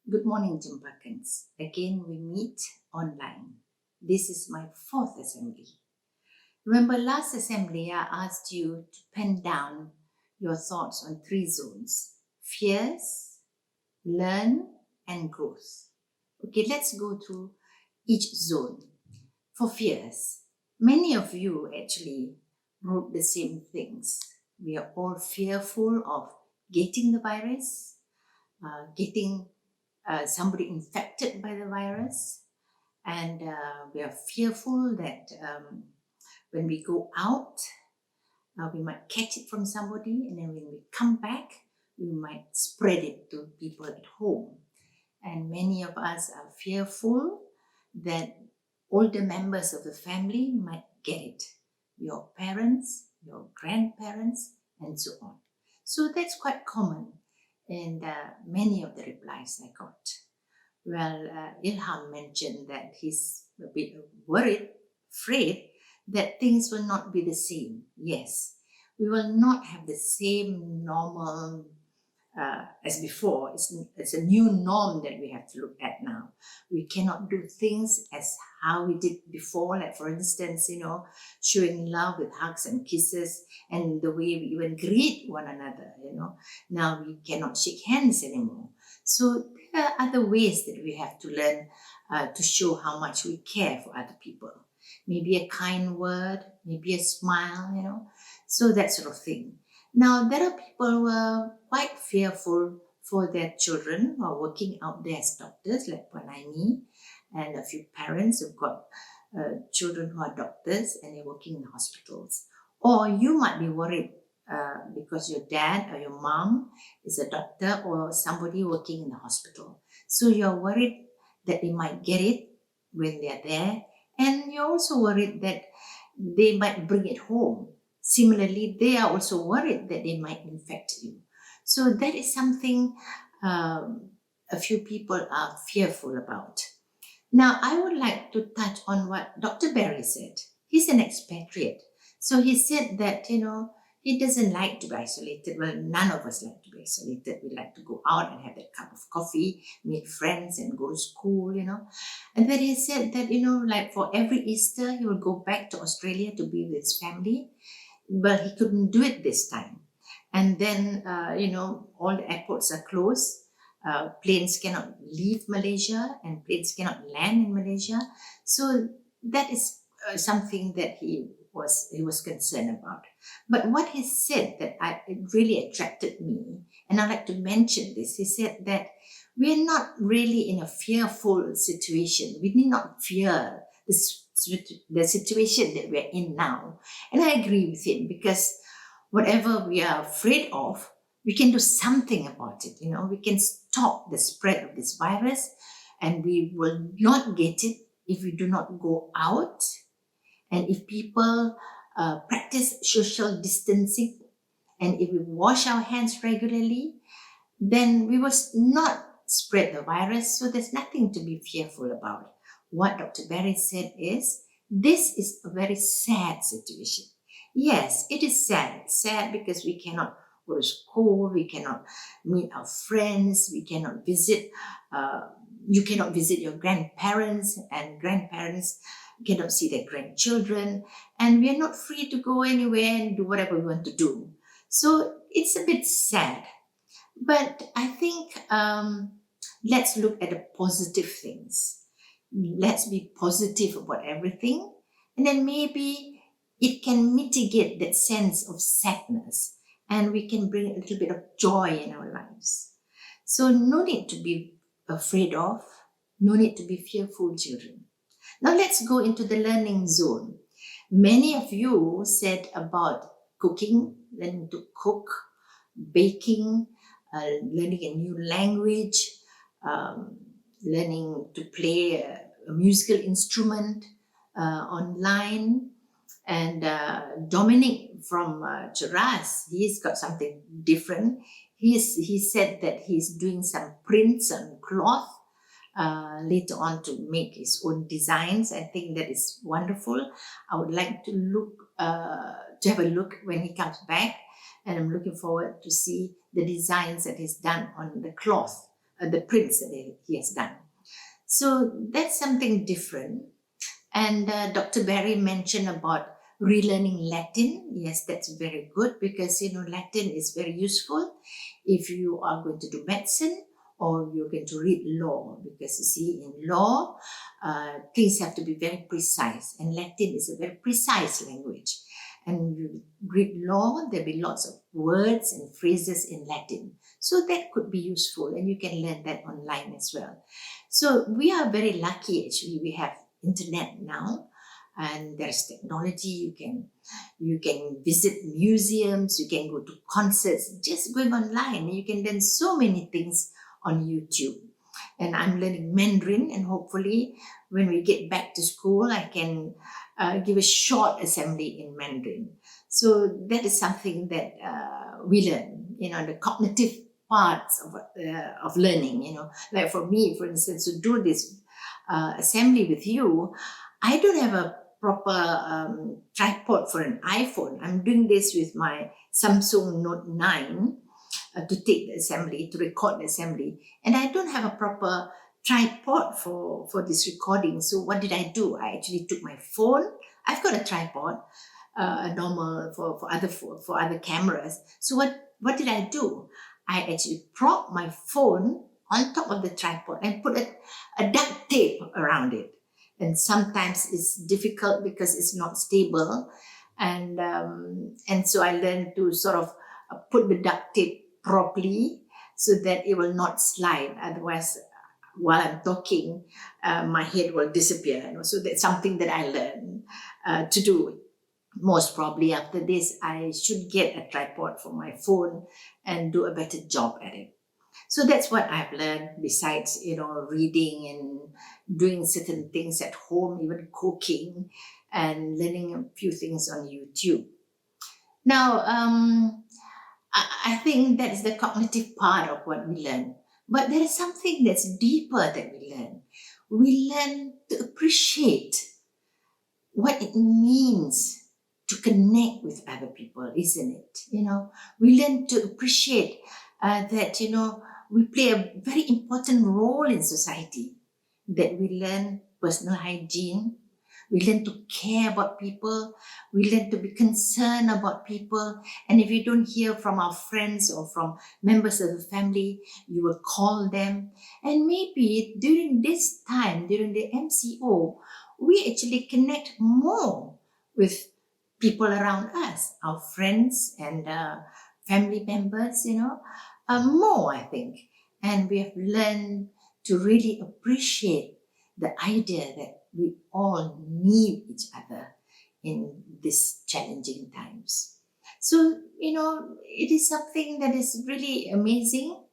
Good morning, Cempakans. Again, we meet online. This is my fourth assembly. Remember, last assembly, I asked you to pen down your thoughts on three zones: fears, learn, and growth. Okay, let's go through each zone. For fears, many of you actually wrote the same things. We are all fearful of getting the virus, getting somebody infected by the virus, and we are fearful that when we go out, we might catch it from somebody, and then when we come back, we might spread it to people at home. And many of us are fearful that older members of the family might get it, your parents, your grandparents, and so on. So that's quite common in many of the replies I got. Well, Ilham mentioned that he's a bit worried, afraid that things will not be the same. Yes, we will not have the same normal as before. It's a new norm that we have to look at now. We cannot do things as how we did before, like for instance, showing love with hugs and kisses and the way we even greet one another. Now we cannot shake hands anymore. So there are other ways that we have to learn to show how much we care for other people. Maybe a kind word, maybe a smile, so that sort of thing. Now, there are people who are quite fearful for their children who are working out there as doctors, like Panaini, and a few parents who've got children who are doctors and they're working in hospitals. Or you might be worried because your dad or your mom is a doctor or somebody working in the hospital. So you're worried that they might get it when they're there, and you're also worried that they might bring it home. Similarly, they are also worried that they might infect you. So that is something a few people are fearful about. Now, I would like to touch on what Dr. Barry said. He's an expatriate. So he said that, he doesn't like to be isolated. Well, none of us like to be isolated. We like to go out and have that cup of coffee, meet friends, and go to school. And then he said that, like for every Easter, he will go back to Australia to be with his family, but he couldn't do it this time. And then, all the airports are closed. Planes cannot leave Malaysia and planes cannot land in Malaysia. So that is something that he was concerned about. But what he said it really attracted me, and I'd like to mention this. He said that we're not really in a fearful situation. We need not fear the situation that we're in now. And I agree with him, because whatever we are afraid of, we can do something about it. We can stop the spread of this virus, and we will not get it if we do not go out, and if people practice social distancing, and if we wash our hands regularly, then we will not spread the virus. So there's nothing to be fearful about. What Dr. Barry said is, this is a very sad situation. Yes, it is sad. Sad because we cannot go to school, we cannot meet our friends, we cannot visit, you cannot visit your grandparents, and grandparents cannot see their grandchildren, and we are not free to go anywhere and do whatever we want to do. So it's a bit sad. But I think let's look at the positive things. Let's be positive about everything, and then maybe it can mitigate that sense of sadness, and we can bring a little bit of joy in our lives. So no need to be afraid of, no need to be fearful, children. Now let's go into the learning zone. Many of you said about cooking, learning to cook, baking, learning a new language, learning to play a musical instrument online. And Dominic from Cheras, he's got something different. He said that he's doing some prints on cloth later on to make his own designs. I think that is wonderful. I would like to have a look when he comes back, and I'm looking forward to see the designs that he's done on the cloth the prints that he has done. So that's something different. And Dr. Barry mentioned about relearning Latin. Yes, that's very good because Latin is very useful if you are going to do medicine or you're going to read law, because you see, in law, things have to be very precise, and Latin is a very precise language. And you read law, there'll be lots of words and phrases in Latin. So that could be useful, and you can learn that online as well. So we are very lucky, actually. We have internet now, and there's technology. You can visit museums, you can go to concerts, just going online. You can learn so many things on YouTube. And I'm learning Mandarin, and hopefully when we get back to school, I can give a short assembly in Mandarin. So that is something that we learn, the cognitive parts of learning, like for me, for instance, to do this assembly with you, I don't have a proper tripod for an iPhone. I'm doing this with my Samsung Note 9 to take the assembly, to record the assembly. And I don't have a proper tripod for this recording. So what did I do? I actually took my phone. I've got a tripod, a normal for other cameras. So what did I do? I actually propped my phone on top of the tripod and put a duct tape around it. And sometimes it's difficult because it's not stable. And so I learned to sort of put the duct tape properly so that it will not slide. Otherwise, while I'm talking, my head will disappear. So that's something that I learned to do. Most probably after this, I should get a tripod for my phone and do a better job at it. So that's what I've learned, besides, reading and doing certain things at home, even cooking and learning a few things on YouTube. Now, I think that is the cognitive part of what we learn. But there is something that's deeper that we learn. We learn to appreciate what it means to connect with other people, isn't it? We learn to appreciate that, we play a very important role in society, that we learn personal hygiene, we learn to care about people, we learn to be concerned about people. And if you don't hear from our friends or from members of the family, you will call them. And maybe during this time, during the MCO, we actually connect more with people around us, our friends and family members, more, I think. And we have learned to really appreciate the idea that we all need each other in these challenging times. So, it is something that is really amazing.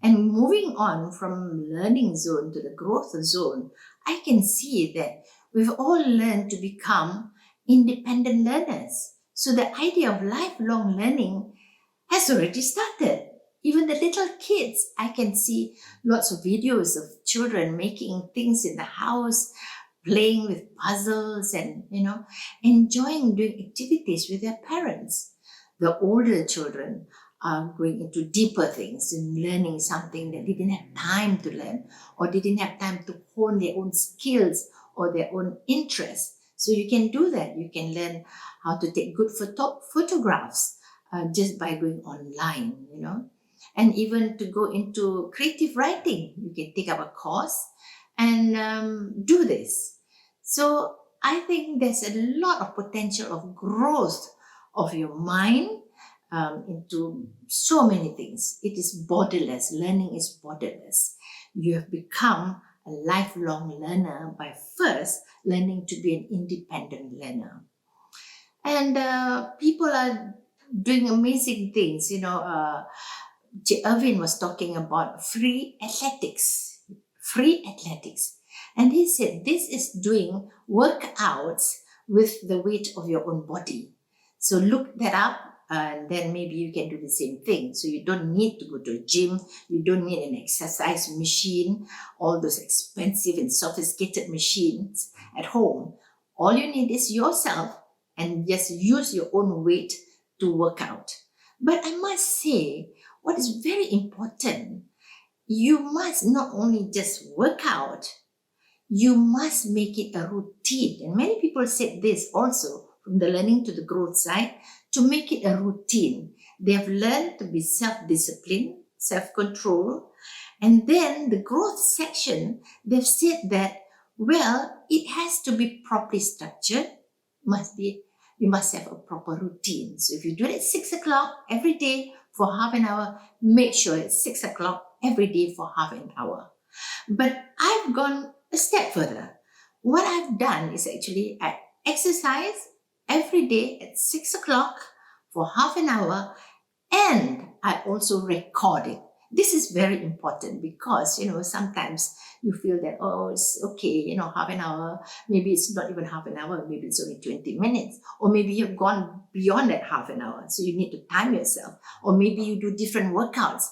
And moving on from learning zone to the growth zone, I can see that we've all learned to become independent learners. So the idea of lifelong learning has already started. Even the little kids, I can see lots of videos of children making things in the house, playing with puzzles and, enjoying doing activities with their parents. The older children are going into deeper things and learning something that they didn't have time to learn, or they didn't have time to hone their own skills or their own interests. So you can do that. You can learn how to take good photographs just by going online, and even to go into creative writing. You can take up a course and do this. So I think there's a lot of potential of growth of your mind into so many things. It is borderless. Learning is borderless. You have become a lifelong learner by first learning to be an independent learner. And people are doing amazing things. Irvin was talking about free athletics. And he said this is doing workouts with the weight of your own body. So look that up, and then maybe you can do the same thing. So you don't need to go to a gym. You don't need an exercise machine, all those expensive and sophisticated machines at home. All you need is yourself, and just use your own weight to work out. But I must say, what is very important, you must not only just work out, you must make it a routine. And many people said this also from the learning to the growth side, to make it a routine. They have learned to be self-disciplined, self-control. And then the growth section, they've said that, well, it has to be properly structured, you must have a proper routine. So if you do it at 6 o'clock every day for half an hour, make sure it's 6 o'clock every day for half an hour. But I've gone a step further. What I've done is actually I exercise every day at 6 o'clock for half an hour, and I also record it. This is very important because, sometimes you feel that, oh, it's okay, half an hour, maybe it's not even half an hour, maybe it's only 20 minutes, or maybe you've gone beyond that half an hour, so you need to time yourself, or maybe you do different workouts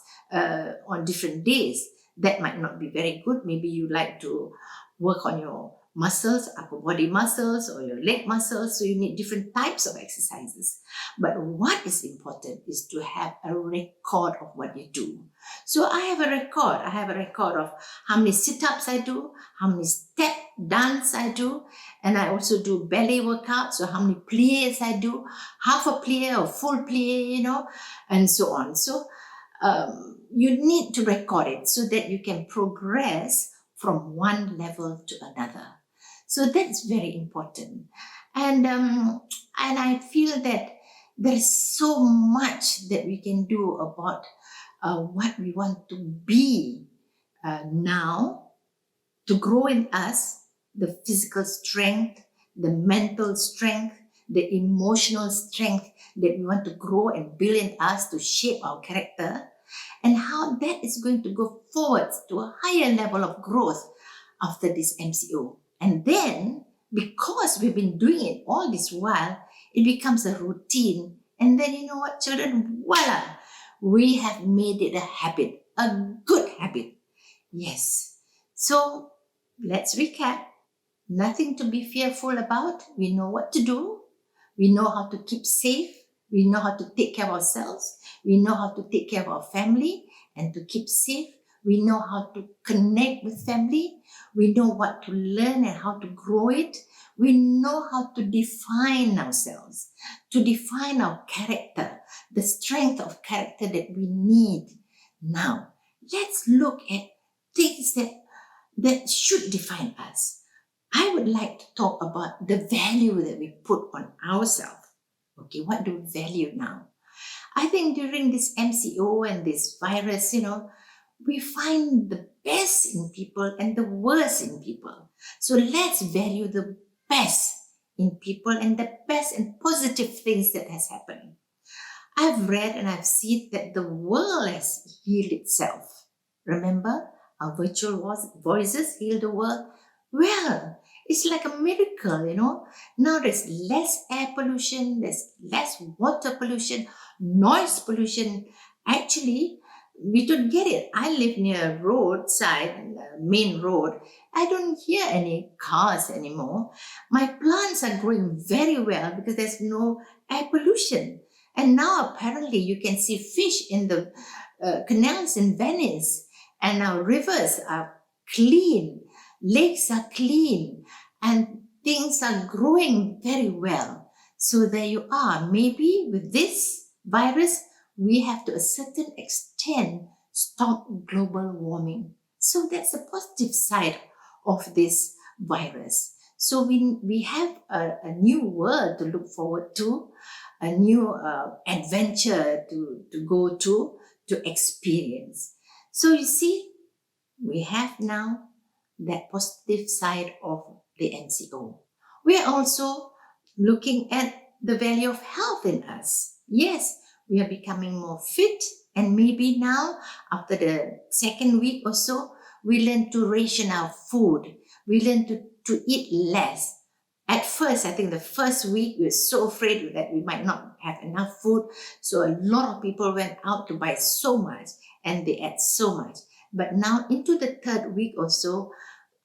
on different days. That might not be very good. Maybe you like to work on your muscles, upper body muscles, or your leg muscles, so you need different types of exercises. But what is important is to have a record of what you do. So I have a record. I have a record of how many sit-ups I do, how many step downs I do, and I also do ballet workouts, so how many pliés I do, half a plié or full plié, and so on. So you need to record it so that you can progress from one level to another. So that's very important. And I feel that there is so much that we can do about what we want to be now, to grow in us the physical strength, the mental strength, the emotional strength that we want to grow and build in us to shape our character, and how that is going to go forward to a higher level of growth after this MCO. And then, because we've been doing it all this while, it becomes a routine. And then, you know what, children? Voila! We have made it a habit, a good habit. Yes. So, let's recap. Nothing to be fearful about. We know what to do. We know how to keep safe. We know how to take care of ourselves. We know how to take care of our family and to keep safe. We know how to connect with family. We know what to learn and how to grow it. We know how to define ourselves, to define our character, the strength of character that we need. Now, let's look at things that should define us. I would like to talk about the value that we put on ourselves. Okay, what do we value now? I think during this MCO and this virus, we find the best in people and the worst in people. So let's value the best in people and the best and positive things that has happened. I've read and I've seen that the world has healed itself. Remember, our virtual voices heal the world? Well, it's like a miracle, Now there's less air pollution, there's less water pollution, noise pollution. Actually, we don't get it. I live near a roadside, main road. I don't hear any cars anymore. My plants are growing very well because there's no air pollution. And now apparently you can see fish in the canals in Venice, and our rivers are clean, lakes are clean, and things are growing very well. So there you are. Maybe with this virus, we have to a certain extent stop global warming. So that's the positive side of this virus. So we have a new world to look forward to, a new adventure to go to experience. So you see, we have now that positive side of the MCO. We are also looking at the value of health in us. Yes, we are becoming more fit, and maybe now, after the second week or so, we learn to ration our food. We learn to eat less. At first, I think the first week, we were so afraid that we might not have enough food. So a lot of people went out to buy so much, and they ate so much. But now, into the third week or so,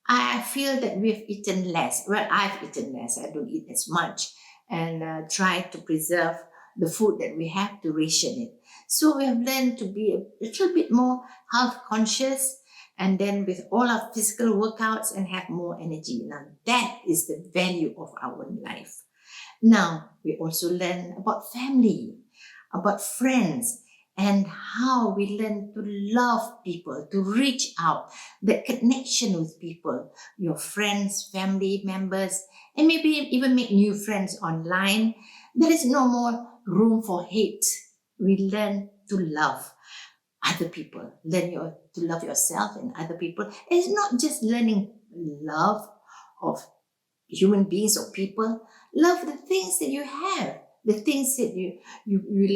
I feel that we've eaten less. Well, I've eaten less. I don't eat as much, and try to preserve the food that we have, to ration it. So we have learned to be a little bit more health conscious, and then with all our physical workouts and have more energy. Now that is the value of our life. Now we also learn about family, about friends, and how we learn to love people, to reach out, the connection with people, your friends, family members, and maybe even make new friends online. There is no more room for hate. We learn to love other people, to love yourself and other people. It's not just learning love of human beings or people. Love the things that you have, the things that you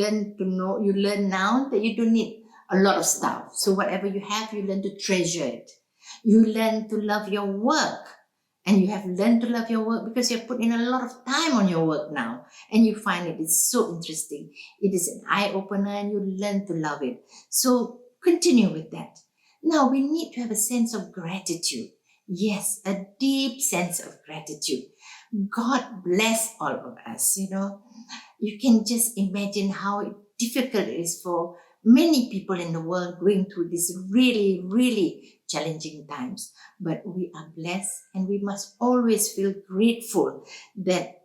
learn to know. You learn now that you don't need a lot of stuff. So whatever you have, you learn to treasure it. You learn to love your work, and you have learned to love your work because you have put in a lot of time on your work now, and you find it is so interesting. It is an eye opener, and you learn to love it. So continue with that. Now we need to have a sense of gratitude. Yes, a deep sense of gratitude. God bless all of us. You can just imagine how difficult it is for many people in the world going through these really, really challenging times. But we are blessed, and we must always feel grateful that,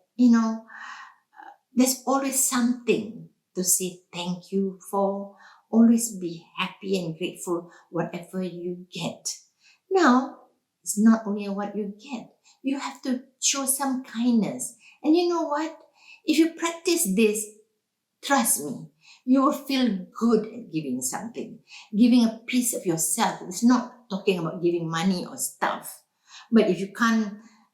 there's always something to say thank you for. Always be happy and grateful whatever you get. Now, it's not only what you get. You have to show some kindness. And you know what? If you practice this, trust me, you will feel good at giving something. Giving a piece of yourself. It's not talking about giving money or stuff. But if you can't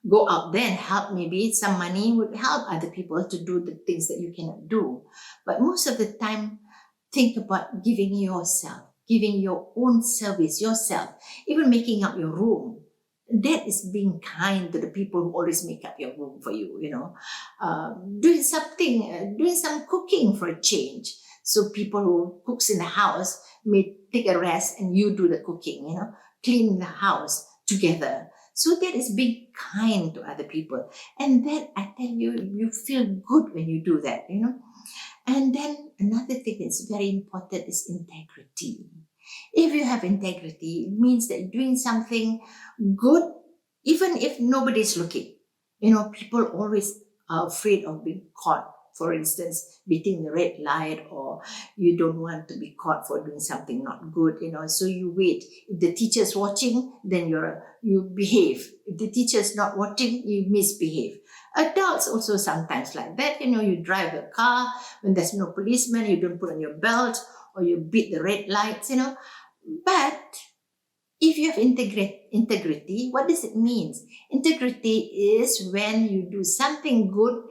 go out there and help, maybe some money would help other people to do the things that you cannot do. But most of the time, think about giving yourself, giving your own service yourself, even making up your room. That is being kind to the people who always make up your room for you, doing something, doing some cooking for a change. So people who cooks in the house may take a rest and you do the cooking, clean the house together. So that is being kind to other people. And that, I tell you, you feel good when you do that, And then another thing that's very important is integrity. If you have integrity, it means that you're doing something good, even if nobody's looking. People always are afraid of being caught. For instance, beating the red light, or you don't want to be caught for doing something not good. So you wait. If the teacher's watching, then you behave. If the teacher's not watching, you misbehave. Adults also sometimes like that. You drive a car when there's no policeman, you don't put on your belt, or you beat the red lights. But if you have integrity, what does it mean? Integrity is when you do something good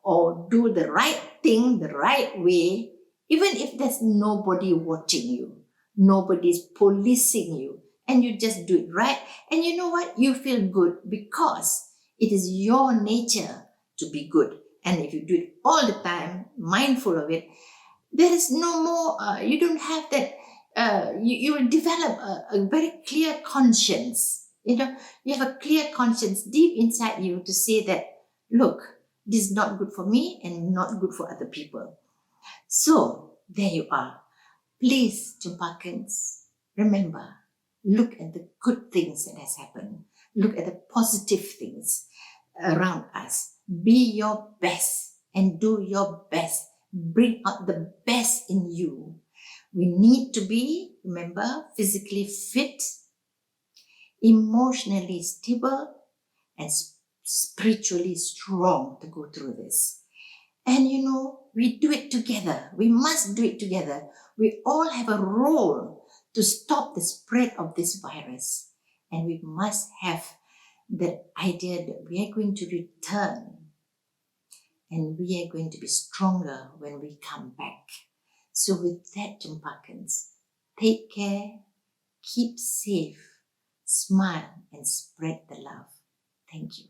or do the right thing the right way, even if there's nobody watching you, nobody's policing you, and you just do it right. And you know what? You feel good because it is your nature to be good. And if you do it all the time, mindful of it, there is no more, you don't have that, you will develop a very clear conscience. You have a clear conscience deep inside you to say that, look, this is not good for me and not good for other people. So there you are. Please, Cempakans, remember, look at the good things that has happened. Look at the positive things around us. Be your best and do your best. Bring out the best in you. We need to be, remember, physically fit, emotionally stable, and spiritually strong to go through this. And we do it together. We must do it together. We all have a role to stop the spread of this virus. And we must have the idea that we are going to return, and we are going to be stronger when we come back. So with that, Cempakans, take care, keep safe, smile, and spread the love. Thank you.